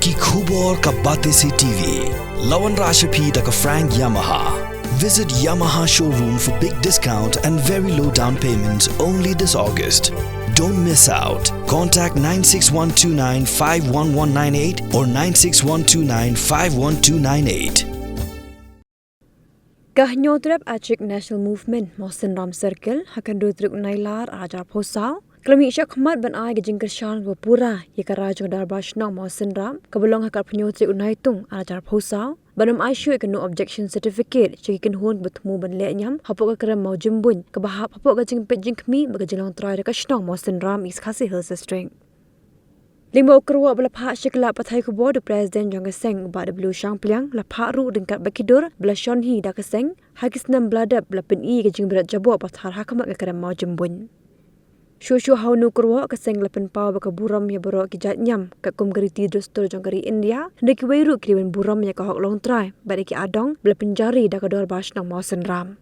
Ki khubor ka bate se TV. Lawan Rashapi da ka Frank Yamaha. Visit Yamaha showroom for big discount and very low down payments only this August. Don't miss out. Contact 96129 51198 or 96129 51298. Kahnyotrap Achik National Movement Mosin Ram Circle hakan dotruk nailar ajar posau. Kelami Syak Ahmad ban ai gejing kershan pura ye karaj darbar Shnong Mosin Ram kabelong hakal penyotrik unaitung ajar posau. Banam ai syu no objection certificate cikin hun bertemu ban le nyam hapok ka mau jimbun ke bahap hapok gejing pejing kmi bagajlang trai ka Shnong Mosin Ram is khasi hills string. Limo kerwa bela phak shikla pathai ko board president jong seng ba w shang pliang la phak ru dengkat bakidur bela shon hi da keseng hakisnam bladap bela pen i gejing berat jabo pathar hakamat ka mau jimbun. Shushu hau nu kurwa keseng lepen pau baka Burom ya baro ki Jait Niam ka kum gariti dostor jong gari India ne Kiwei ru kriwen Burom ya ka hok long trai ba ki Adong bela penjari da ka dor ba Shnong Mosin Ram.